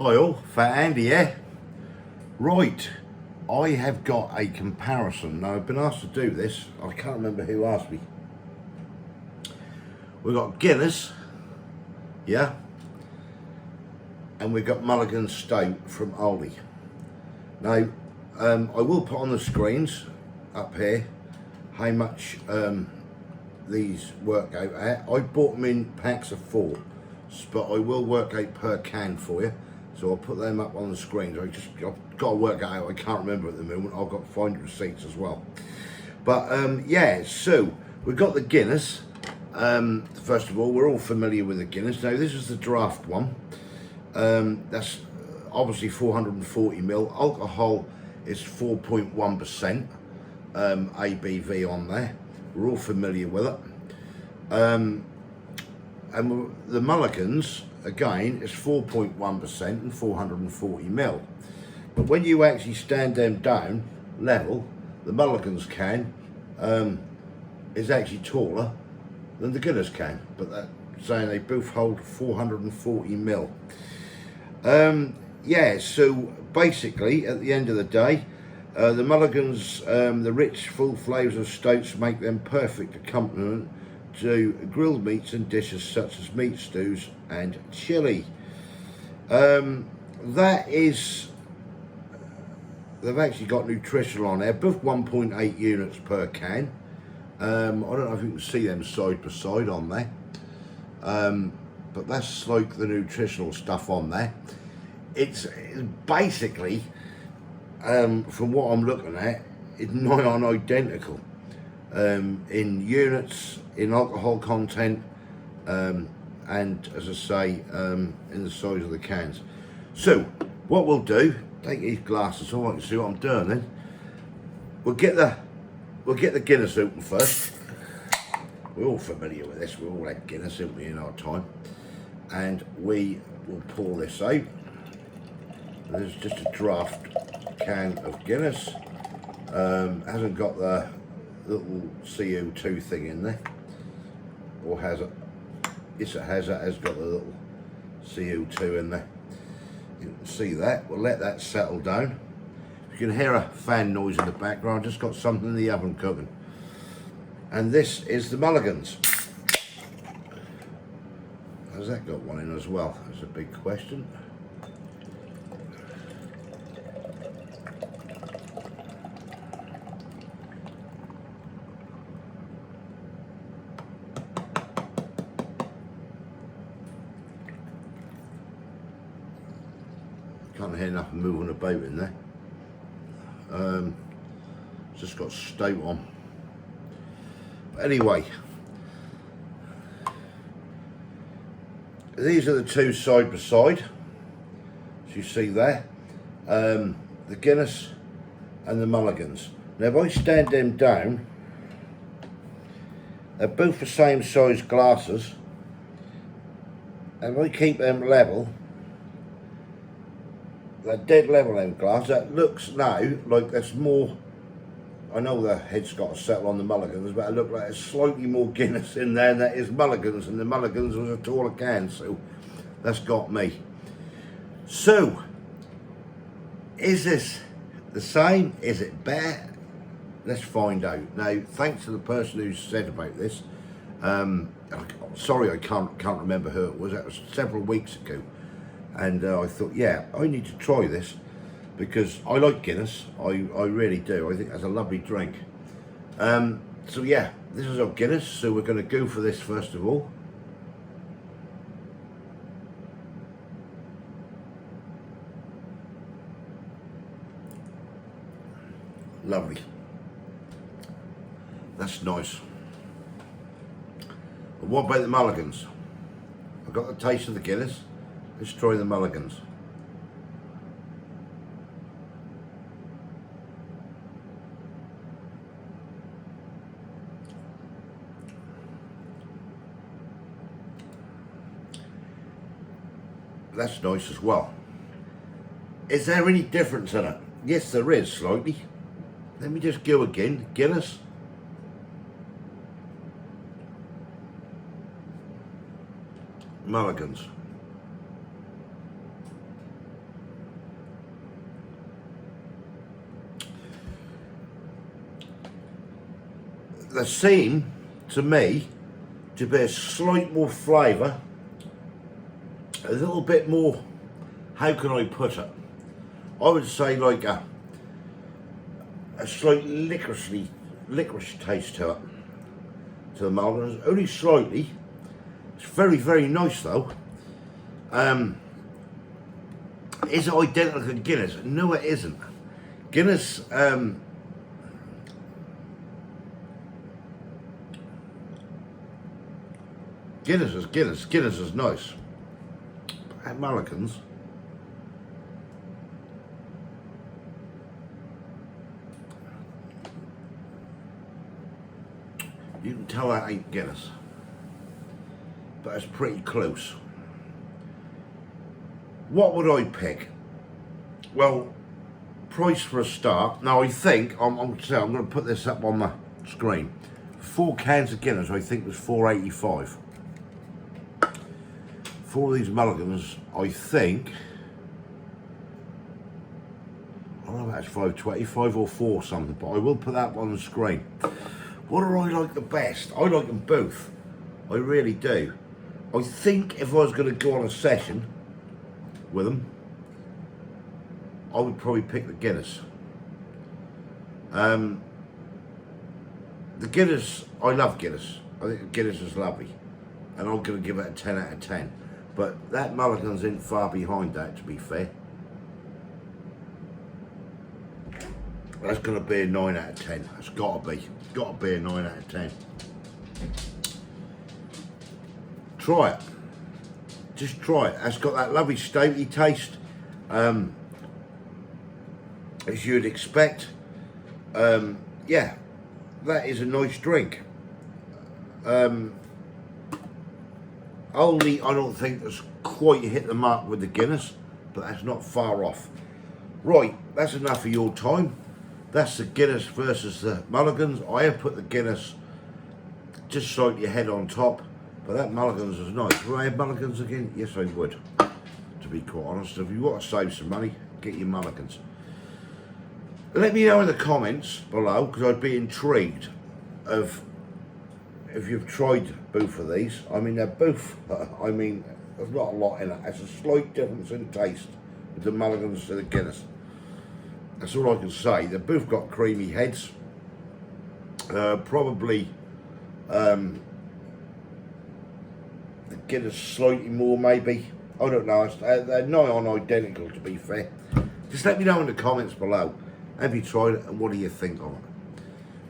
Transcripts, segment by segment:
Hi all, Fat Andy here. Right, I have got a comparison. Now I've been asked to do this, I can't remember who asked me. We've got Guinness, yeah, and we've got Mulligan Stout from Aldi. Now, I will put on the screens up here how much these work out at. I bought them in packs of 4, but I will work out per can for you. So I'll put them up on the screens. I've got to work it out. I can't remember at the moment. I've got to find receipts as well. But yeah, so we've got the Guinness. First of all, we're all familiar with the Guinness. Now this is the draft one. That's obviously 440ml. Alcohol is 4.1% ABV on there. We're all familiar with it. And the Mulligans, again, is 4.1% and 440ml. But when you actually stand them down level, the Mulligans can is actually taller than the Guinness can. But that's saying they both hold 440ml. Yeah, so basically, at the end of the day, the Mulligans, the rich, full flavours of stouts make them perfect accompaniment to grilled meats and dishes such as meat stews and chili. That is, they've actually got nutritional on there, both 1.8 units per can. I don't know if you can see them side by side on there, but that's like the nutritional stuff on there. It's basically, from what I'm looking at, it's nigh on identical in units, in alcohol content, and as I say, in the size of the cans. So what we'll do, take these glasses so I can see what I'm doing then. We'll get the Guinness open first. We're all familiar with this, we all had Guinness, haven't we, in our time. And we will pour this out. This is just a draft can of Guinness. Hasn't got the little CO2 thing in there, or has it? Yes, it has. It has got the little CO2 in there. You can see that. We'll let that settle down. You can hear a fan noise in the background. Just got something in the oven cooking. And this is the Mulligans. Has that got one in as well? That's a big question. Can't hear nothing moving about in there. Just got Stout on. But anyway, these are the two side by side, as you see there. The Guinness and the Mulligans. Now if I stand them down, they're both the same size glasses, and if I keep them level, they're dead level them glasses. That looks now like there's more, I know the head's got to settle on the Mulligans, but it looks like there's slightly more Guinness in there than there is Mulligans, and the Mulligans was a taller can, so that's got me. So, is this the same? Is it better? Let's find out. Now, thanks to the person who said about this, sorry I can't remember who it was, that was several weeks ago. And I thought, yeah, I need to try this because I like Guinness. I really do. I think that's a lovely drink. So yeah, this is our Guinness. So we're going to go for this first of all. Lovely. That's nice. But what about the Mulligans? I've got the taste of the Guinness. Let's try the Mulligans. That's nice as well. Is there any difference in it? Yes, there is slightly. Let me just go again. Guinness. Mulligans. they seem to me to be a slight more flavour, a little bit more, how can I put it? I would say like a slight licorice taste to it, to the Mulligan, only slightly. It's very, very nice though. Is it identical to Guinness? No, it isn't. Guinness, Guinness is Guinness. Guinness is nice. But at Mulligan's, you can tell that ain't Guinness, but it's pretty close. What would I pick? Well, price for a start. Now I think I'm going to put this up on the screen. 4 cans of Guinness, I think, was $4.85. 4 of these Mulligans, I think. I don't know if that's $5.25 or 4 something, but I will put that on the screen. What do I like the best? I like them both. I really do. I think if I was going to go on a session with them, I would probably pick the Guinness. The Guinness, I love Guinness. I think the Guinness is lovely, and I'm going to give it a 10 out of 10. But that Mulligan's isn't far behind that, to be fair. That's going to be a 9 out of 10. That's got to be. Got to be a 9 out of 10. Try it. Just try it. That's got that lovely stouty taste, as you'd expect. Yeah, that is a nice drink. Aldi, I don't think that's quite hit the mark with the Guinness, but that's not far off. Right, that's enough of your time. That's the Guinness versus the Mulligans. I have put the Guinness just slightly ahead on top, but that Mulligans is nice. Would I have Mulligans again? Yes, I would, to be quite honest. If you want to save some money, get your Mulligans. Let me know in the comments below, because I'd be intrigued of if you've tried both of these. I mean, they're both, I mean, there's not a lot in it. There's a slight difference in taste with the Mulligans to the Guinness. That's all I can say. They've both got creamy heads. Probably the Guinness slightly more, maybe. I don't know. They're nigh on identical, to be fair. Just let me know in the comments below. Have you tried it and what do you think of it?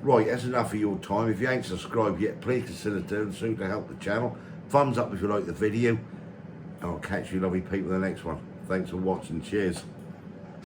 Right, that's enough of your time. If you ain't subscribed yet, please consider doing so to help the channel. Thumbs up if you like the video. And I'll catch you lovely people in the next one. Thanks for watching. Cheers.